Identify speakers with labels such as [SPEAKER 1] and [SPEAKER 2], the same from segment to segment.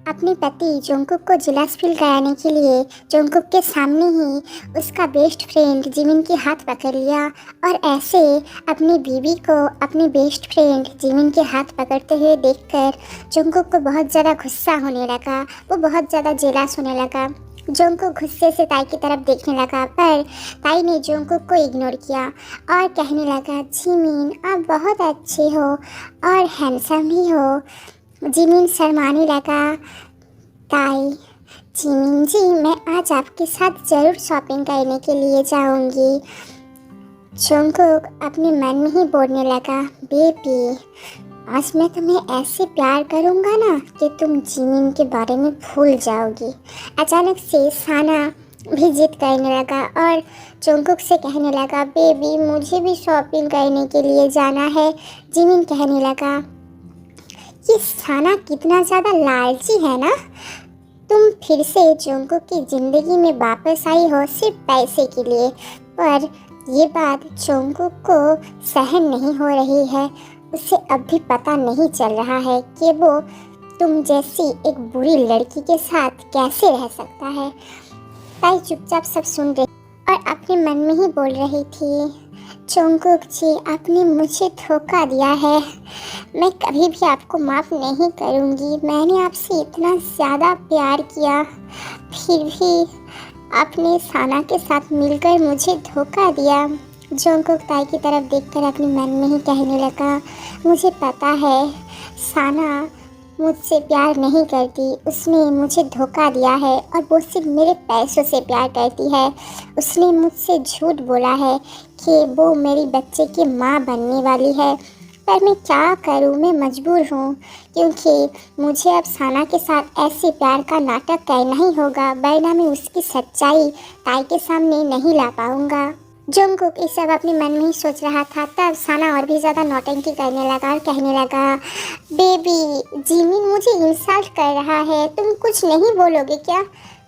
[SPEAKER 1] अपने पति जोंगकुक को जेलस फील कराने के लिए जोंगकुक के सामने ही उसका बेस्ट फ्रेंड जिमिन के हाथ पकड़ लिया और ऐसे अपनी बीवी को अपनी बेस्ट फ्रेंड जिमिन के हाथ पकड़ते हुए देखकर जोंगकुक को बहुत ज़्यादा गुस्सा होने लगा। वो बहुत ज़्यादा जेलस होने लगा। जोंगकुक गुस्से से ताई की तरफ देखने लगा, पर ताई ने जोंगकुक को इग्नोर किया और कहने लगा, जिमिन आप बहुत अच्छे हो और हैंडसम भी हो। जिमिन शर्माने लगा। ताई, जिमिन जी मैं आज आपके साथ ज़रूर शॉपिंग करने के लिए जाऊंगी। जोंगकुक अपने मन में ही बोलने लगा, बेबी आज मैं तुम्हें ऐसे प्यार करूंगा ना कि तुम जिमिन के बारे में भूल जाओगी। अचानक से साना भी जिद करने लगा और जोंगकुक से कहने लगा, बेबी मुझे भी शॉपिंग करने के लिए जाना है। जिमिन कहने लगा, ये साना कितना ज़्यादा लालची है ना। तुम फिर से जोंगकुक की ज़िंदगी में वापस आई हो सिर्फ पैसे के लिए, पर ये बात जोंगकुक को सहन नहीं हो रही है। उसे अब भी पता नहीं चल रहा है कि वो तुम जैसी एक बुरी लड़की के साथ कैसे रह सकता है। ताई चुपचाप सब सुन रही और अपने मन में ही बोल रही थी, जोंगकुक जी आपने मुझे धोखा दिया है। मैं कभी भी आपको माफ़ नहीं करूँगी। मैंने आपसे इतना ज़्यादा प्यार किया, फिर भी आपने साना के साथ मिलकर मुझे धोखा दिया। जोंगकुक ताई की तरफ देखकर अपने मन में ही कहने लगा, मुझे पता है साना मुझसे प्यार नहीं करती, उसने मुझे धोखा दिया है और वो सिर्फ मेरे पैसों से प्यार करती है। उसने मुझसे झूठ बोला है कि वो मेरी बच्चे की माँ बनने वाली है, पर मैं क्या करूँ, मैं मजबूर हूँ क्योंकि मुझे अब साना के साथ ऐसे प्यार का नाटक करना ही होगा, वरना मैं उसकी सच्चाई ताई के सामने नहीं ला पाऊँगा। जोंगकुक ये सब अपने मन में ही सोच रहा था, तब साना और भी ज़्यादा नौटंकी करने लगा और कहने लगा, बेबी जिमिन मुझे इंसल्ट कर रहा है, तुम कुछ नहीं बोलोगे क्या।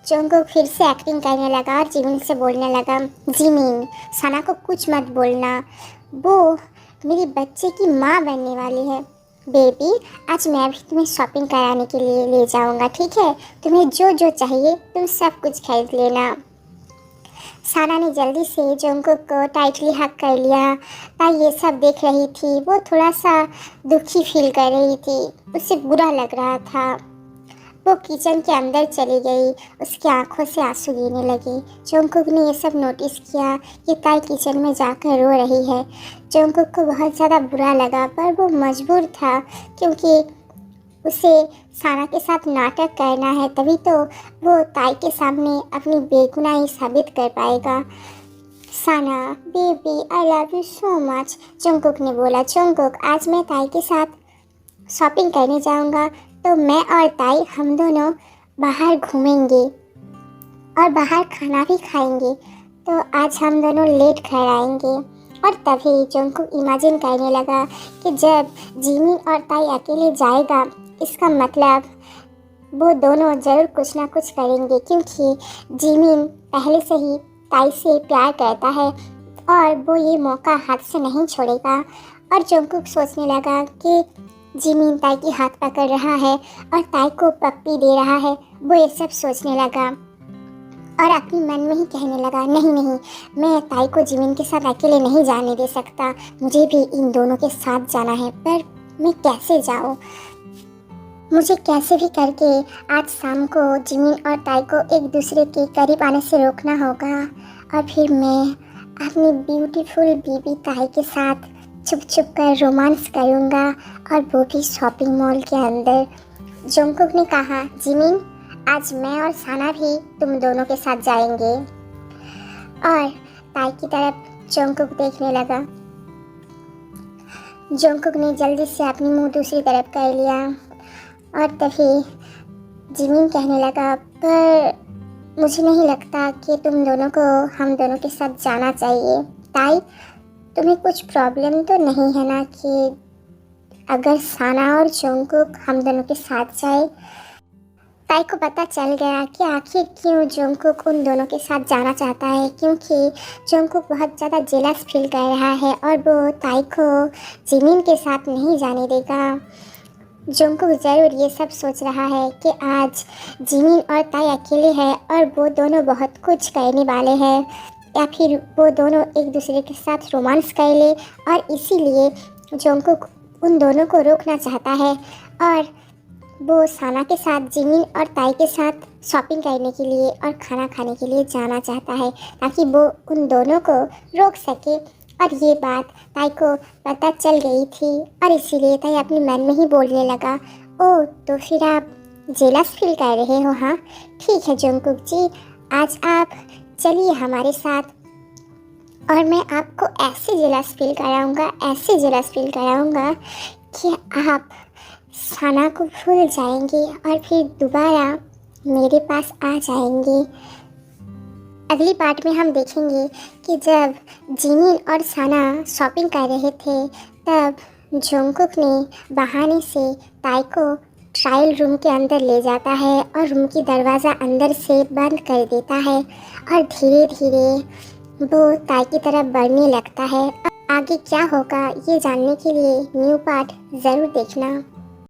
[SPEAKER 1] जोंगकुक फिर से एक्टिंग करने लगा और जिमिन से बोलने लगा, जिमिन साना को कुछ मत बोलना, वो मेरी बच्चे की माँ बनने वाली है। बेबी आज मैं भी तुम्हें शॉपिंग कराने के लिए ले जाऊँगा, ठीक है। तुम्हें जो जो चाहिए तुम सब कुछ खरीद लेना। साना ने जल्दी से जोंगकुक को टाइटली हग कर लिया। ताई ये सब देख रही थी। वो थोड़ा सा दुखी फील कर रही थी, उसे बुरा लग रहा था। वो किचन के अंदर चली गई, उसकी आंखों से आंसू गिरने लगे। जोंगकुक ने ये सब नोटिस किया कि ताई किचन में जाकर रो रही है। जोंगकुक को बहुत ज़्यादा बुरा लगा, पर वो मजबूर था क्योंकि उसे साना के साथ नाटक करना है, तभी तो वो ताई के सामने अपनी बेगुनाही साबित कर पाएगा। Sana baby I love you so much, Jungkook ने बोला। जोंगकुक आज मैं ताई के साथ शॉपिंग करने जाऊंगा, तो मैं और ताई हम दोनों बाहर घूमेंगे और बाहर खाना भी खाएंगे, तो आज हम दोनों लेट घर आएंगे। और तभी जोंगकुक इमेजिन करने लगा कि जब जिमिन और ताई अकेले जाएगा, इसका मतलब वो दोनों ज़रूर कुछ ना कुछ करेंगे, क्योंकि जिमिन पहले से ही ताई से प्यार करता है और वो ये मौका हाथ से नहीं छोड़ेगा। और जोंगकुक सोचने लगा कि जिमिन ताई की हाथ पकड़ रहा है और ताई को पप्पी दे रहा है। वो ये सब सोचने लगा और अपने मन में ही कहने लगा, नहीं नहीं, मैं ताई को जिमिन के साथ अकेले नहीं जाने दे सकता, मुझे भी इन दोनों के साथ जाना है। पर मैं कैसे जाऊँ? मुझे कैसे भी करके आज शाम को जिमिन और ताई को एक दूसरे के करीब आने से रोकना होगा, और फिर मैं अपनी ब्यूटीफुल बीबी ताई के साथ छुप छुप कर रोमांस करूँगा, और वो भी शॉपिंग मॉल के अंदर। जोंगकुक ने कहा, जिमिन आज मैं और साना भी तुम दोनों के साथ जाएंगे। और ताई की तरफ जोंगकुक देखने लगा। जोंगकुक ने जल्दी से अपनी मुंह दूसरी तरफ कर लिया और तभी जिमिन कहने लगा, पर मुझे नहीं लगता कि तुम दोनों को हम दोनों के साथ जाना चाहिए। ताई तुम्हें कुछ प्रॉब्लम तो नहीं है ना कि अगर साना और जोंगकुक हम दोनों के साथ जाए? ताई को पता चल गया कि आखिर क्यों जोंगकुक उन दोनों के साथ जाना चाहता है, क्योंकि जोंगकुक बहुत ज़्यादा जेलस फील कर रहा है और वो ताई को जिमिन के साथ नहीं जाने देगा। जंगकुक ज़रूर ये सब सोच रहा है कि आज जिमिन और ताई अकेले हैं और वो दोनों बहुत कुछ करने वाले हैं, या फिर वो दोनों एक दूसरे के साथ रोमांस कर ले, और इसीलिए जंगकुक उन दोनों को रोकना चाहता है और वो साना के साथ, जिमिन और ताई के साथ शॉपिंग करने के लिए और खाना खाने के लिए जाना चाहता है, ताकि वो उन दोनों को रोक सके। और ये बात ताई को पता चल गई थी और इसीलिए ताई अपने मन में ही बोलने लगा, ओह तो फिर आप जेलस फील कर रहे हो? हाँ ठीक है जंगकुक जी, आज आप चलिए हमारे साथ और मैं आपको ऐसे जेलस फील कराऊंगा, ऐसे जेलस फील कराऊंगा कि आप साना को भूल जाएंगे और फिर दोबारा मेरे पास आ जाएंगे। अगली पार्ट में हम देखेंगे कि जब जिमिन और साना शॉपिंग कर रहे थे तब जंगकुक ने बहाने से ताई को ट्रायल रूम के अंदर ले जाता है और रूम की दरवाज़ा अंदर से बंद कर देता है और धीरे धीरे वो ताई की तरफ बढ़ने लगता है। आगे क्या होगा ये जानने के लिए न्यू पार्ट ज़रूर देखना।